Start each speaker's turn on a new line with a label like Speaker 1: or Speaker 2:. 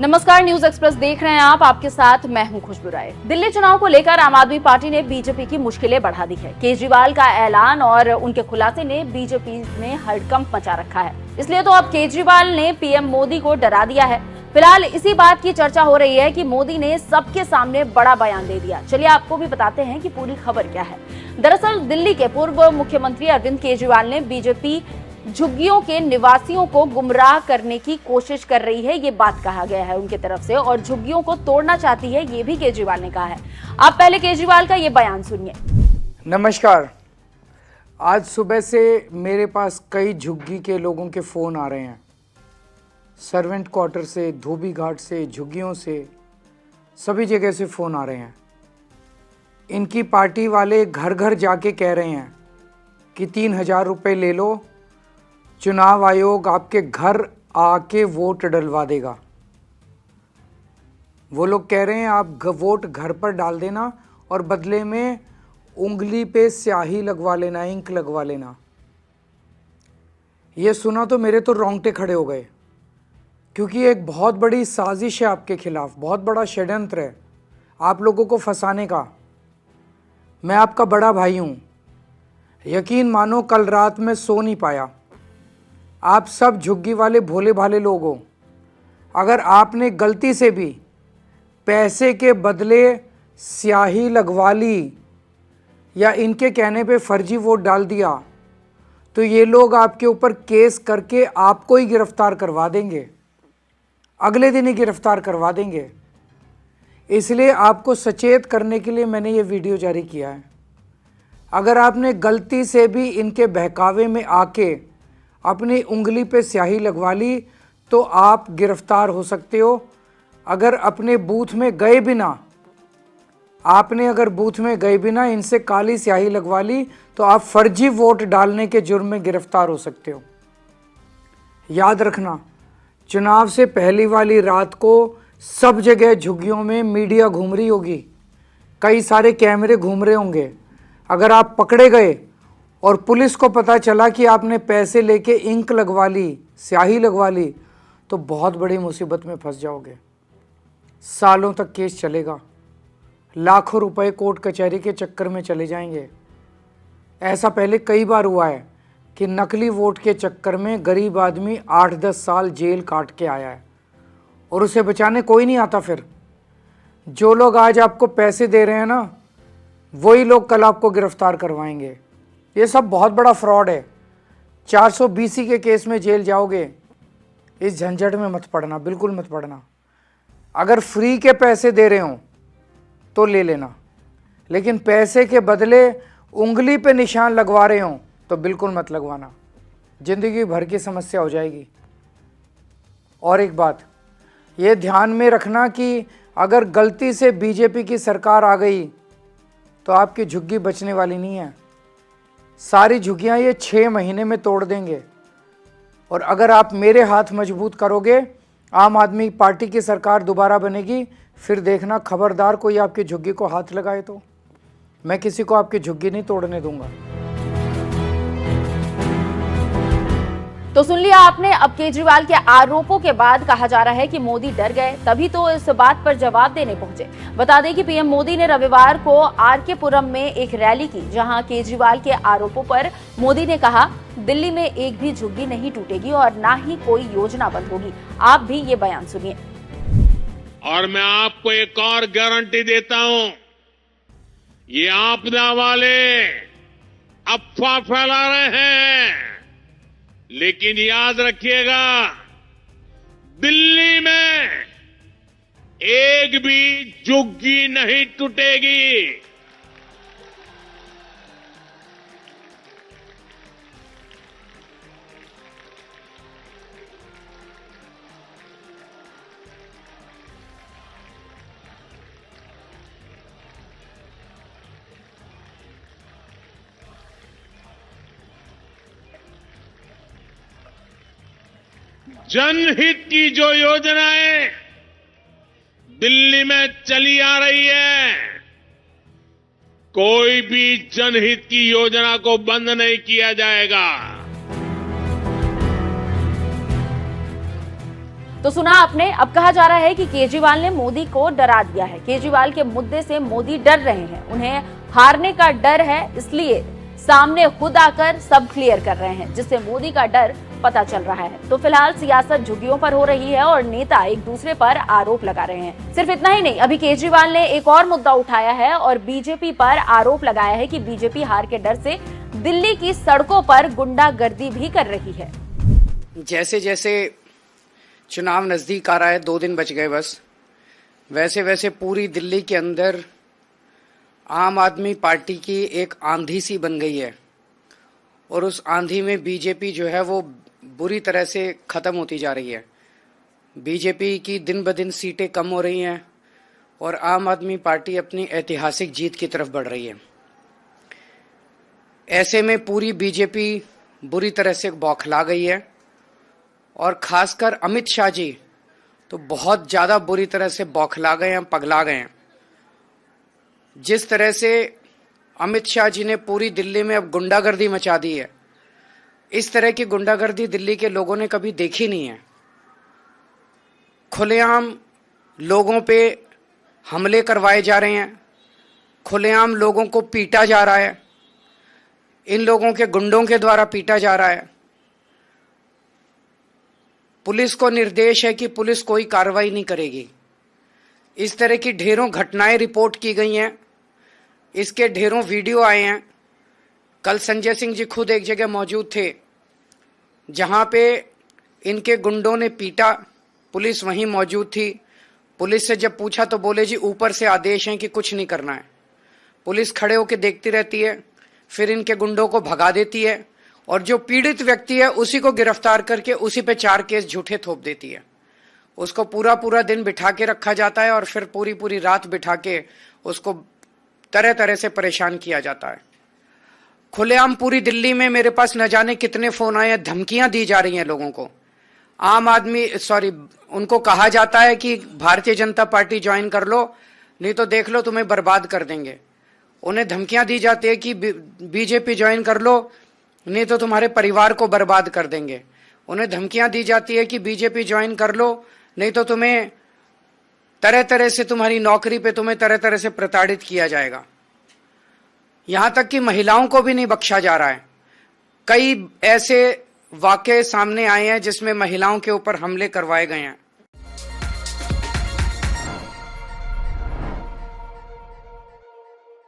Speaker 1: नमस्कार, news express देख रहे हैं आप। आपके साथ मैं हूं खुशबू राय। दिल्ली चुनाव को लेकर आम आदमी पार्टी ने बीजेपी की मुश्किलें बढ़ा दी है। केजरीवाल का ऐलान और उनके खुलासे ने बीजेपी में हड़कंप मचा रखा है। इसलिए तो अब केजरीवाल ने पीएम मोदी को डरा दिया है। फिलहाल इसी बात की चर्चा हो रही है कि मोदी ने सबके सामने बड़ा बयान दे दिया। चलिए आपको भी बताते हैं कि पूरी खबर क्या है। दरअसल दिल्ली के पूर्व मुख्यमंत्री अरविंद केजरीवाल ने बीजेपी झुग्गियों के निवासियों को गुमराह करने की कोशिश कर रही है, ये बात कहा गया है उनकी तरफ से, और झुग्गियों को तोड़ना चाहती है, ये भी केजरीवाल ने कहा है। आप पहले केजरीवाल का ये बयान सुनिए।
Speaker 2: नमस्कार। आज सुबह से मेरे पास कई झुग्गी के लोगों के फ़ोन आ रहे हैं, सर्वेंट क्वार्टर से, धोबी घाट से, झुग्गियों से, सभी जगह से फ़ोन आ रहे हैं। इनकी पार्टी वाले घर घर जाके कह रहे हैं कि 3,000 रुपये ले लो, चुनाव आयोग आपके घर आके वोट डलवा देगा। वो लोग कह रहे हैं आप वोट घर पर डाल देना और बदले में उंगली पे स्याही लगवा लेना, इंक लगवा लेना। ये सुना तो मेरे तो रोंगटे खड़े हो गए, क्योंकि एक बहुत बड़ी साजिश है आपके खिलाफ, बहुत बड़ा षड्यंत्र है आप लोगों को फंसाने का। मैं आपका बड़ा भाई हूँ। यकीन मानो कल रात में सो नहीं पाया। आप सब झुग्गी वाले भोले भाले लोग हो। अगर आपने गलती से भी पैसे के बदले स्याही लगवा ली या इनके कहने पे फर्जी वोट डाल दिया तो ये लोग आपके ऊपर केस करके आपको ही गिरफ्तार करवा देंगे, अगले दिन ही गिरफ्तार करवा देंगे। इसलिए आपको सचेत करने के लिए मैंने ये वीडियो जारी किया है। अगर आपने गलती से भी इनके बहकावे में आके अपनी उंगली पे स्याही लगवा ली तो आप गिरफ्तार हो सकते हो। अगर अपने बूथ में गए बिना इनसे काली स्याही लगवा ली तो आप फर्जी वोट डालने के जुर्म में गिरफ्तार हो सकते हो। याद रखना, चुनाव से पहली वाली रात को सब जगह झुग्गियों में मीडिया घूम रही होगी, कई सारे कैमरे घूम रहे होंगे। अगर आप पकड़े गए और पुलिस को पता चला कि आपने पैसे लेके इंक लगवा ली, स्याही लगवा ली, तो बहुत बड़ी मुसीबत में फंस जाओगे। सालों तक केस चलेगा, लाखों रुपए कोर्ट कचहरी के चक्कर में चले जाएंगे। ऐसा पहले कई बार हुआ है कि नकली वोट के चक्कर में गरीब आदमी 8-10 साल जेल काट के आया है और उसे बचाने कोई नहीं आता। फिर जो लोग आज आपको पैसे दे रहे हैं ना, वही लोग कल आपको गिरफ्तार करवाएंगे। ये सब बहुत बड़ा फ्रॉड है। 420 के केस में जेल जाओगे। इस झंझट में मत पड़ना, बिल्कुल मत पड़ना। अगर फ्री के पैसे दे रहे हो तो ले लेना, लेकिन पैसे के बदले उंगली पे निशान लगवा रहे हो तो बिल्कुल मत लगवाना, जिंदगी भर की समस्या हो जाएगी। और एक बात ये ध्यान में रखना कि अगर गलती से बीजेपी की सरकार आ गई तो आपकी झुग्गी बचने वाली नहीं है। सारी झुग्गियां ये 6 महीने में तोड़ देंगे। और अगर आप मेरे हाथ मजबूत करोगे, आम आदमी पार्टी की सरकार दोबारा बनेगी, फिर देखना खबरदार कोई आपकी झुग्गी को हाथ लगाए तो मैं किसी को आपकी झुग्गी नहीं तोड़ने दूंगा।
Speaker 1: तो सुन लिया आपने। अब केजरीवाल के आरोपों के बाद कहा जा रहा है कि मोदी डर गए, तभी तो इस बात पर जवाब देने पहुंचे। बता दें कि पीएम मोदी ने रविवार को आरके पुरम में एक रैली की, जहां केजरीवाल के आरोपों पर मोदी ने कहा, दिल्ली में एक भी झुग्गी नहीं टूटेगी और ना ही कोई योजना बंद होगी। आप भी ये बयान सुनिए।
Speaker 3: और मैं आपको एक और गारंटी देता हूं, ये आपदा वाले अफवाह फैला रहे हैं, लेकिन याद रखिएगा, दिल्ली में एक भी झुग्गी नहीं टूटेगी। जनहित की जो योजनाएं दिल्ली में चली आ रही है, कोई भी जनहित की योजना को बंद नहीं किया जाएगा।
Speaker 1: तो सुना आपने, अब कहा जा रहा है कि केजरीवाल ने मोदी को डरा दिया है। केजरीवाल के मुद्दे से मोदी डर रहे हैं, उन्हें हारने का डर है, इसलिए सामने खुद आकर सब क्लियर कर रहे हैं, जिससे मोदी का डर पता चल रहा है। तो फिलहाल सियासत झुग्गियों पर हो रही है और नेता एक दूसरे पर आरोप लगा रहे हैं। सिर्फ इतना ही नहीं, अभी केजरीवाल ने एक और मुद्दा उठाया है और बीजेपी पर आरोप लगाया है कि बीजेपी हार के डर से दिल्ली की सड़कों पर गुंडागर्दी भी कर रही है।
Speaker 2: जैसे जैसे चुनाव नजदीक आ रहा है, 2 दिन बच गए बस, वैसे वैसे पूरी दिल्ली के अंदर आम आदमी पार्टी की एक आंधी सी बन गई है और उस आंधी में बीजेपी जो है वो बुरी तरह से खत्म होती जा रही है। बीजेपी की दिन ब दिन सीटें कम हो रही हैं और आम आदमी पार्टी अपनी ऐतिहासिक जीत की तरफ बढ़ रही है। ऐसे में पूरी बीजेपी बुरी तरह से बौखला गई है और खासकर अमित शाह जी तो बहुत ज़्यादा बुरी तरह से बौखला गए हैं, पगला गए हैं। जिस तरह से अमित शाह जी ने पूरी दिल्ली में अब गुंडागर्दी मचा दी है, इस तरह की गुंडागर्दी दिल्ली के लोगों ने कभी देखी नहीं है। खुलेआम लोगों पे हमले करवाए जा रहे हैं, खुलेआम लोगों को पीटा जा रहा है, इन लोगों के गुंडों के द्वारा पीटा जा रहा है। पुलिस को निर्देश है कि पुलिस कोई कार्रवाई नहीं करेगी। इस तरह की ढेरों घटनाएं रिपोर्ट की गई हैं, इसके ढेरों वीडियो आए हैं। कल संजय सिंह जी खुद एक जगह मौजूद थे जहां पे इनके गुंडों ने पीटा, पुलिस वहीं मौजूद थी। पुलिस से जब पूछा तो बोले जी ऊपर से आदेश हैं कि कुछ नहीं करना है। पुलिस खड़े होकर देखती रहती है, फिर इनके गुंडों को भगा देती है और जो पीड़ित व्यक्ति है उसी को गिरफ्तार करके उसी पे 4 केस झूठे थोप देती है। उसको पूरा पूरा दिन बिठा के रखा जाता है और फिर पूरी पूरी रात बिठा के उसको तरह तरह से परेशान किया जाता है। खुलेआम पूरी दिल्ली में मेरे पास न जाने कितने फोन आए हैं, धमकियां दी जा रही हैं लोगों को। उनको कहा जाता है कि भारतीय जनता पार्टी ज्वाइन कर लो, नहीं तो देख लो तुम्हें बर्बाद कर देंगे। उन्हें धमकियां दी जाती है कि बीजेपी ज्वाइन कर लो, नहीं तो तुम्हारे परिवार को बर्बाद कर देंगे। उन्हें धमकियां दी जाती है कि बीजेपी ज्वाइन कर लो, नहीं तो तुम्हें तरह तरह से तुम्हारी नौकरी पे तुम्हें तरह तरह से प्रताड़ित किया जाएगा। यहां तक कि महिलाओं को भी नहीं बख्शा जा रहा है। कई ऐसे वाकये सामने आए हैं जिसमें महिलाओं के ऊपर हमले करवाए गए हैं।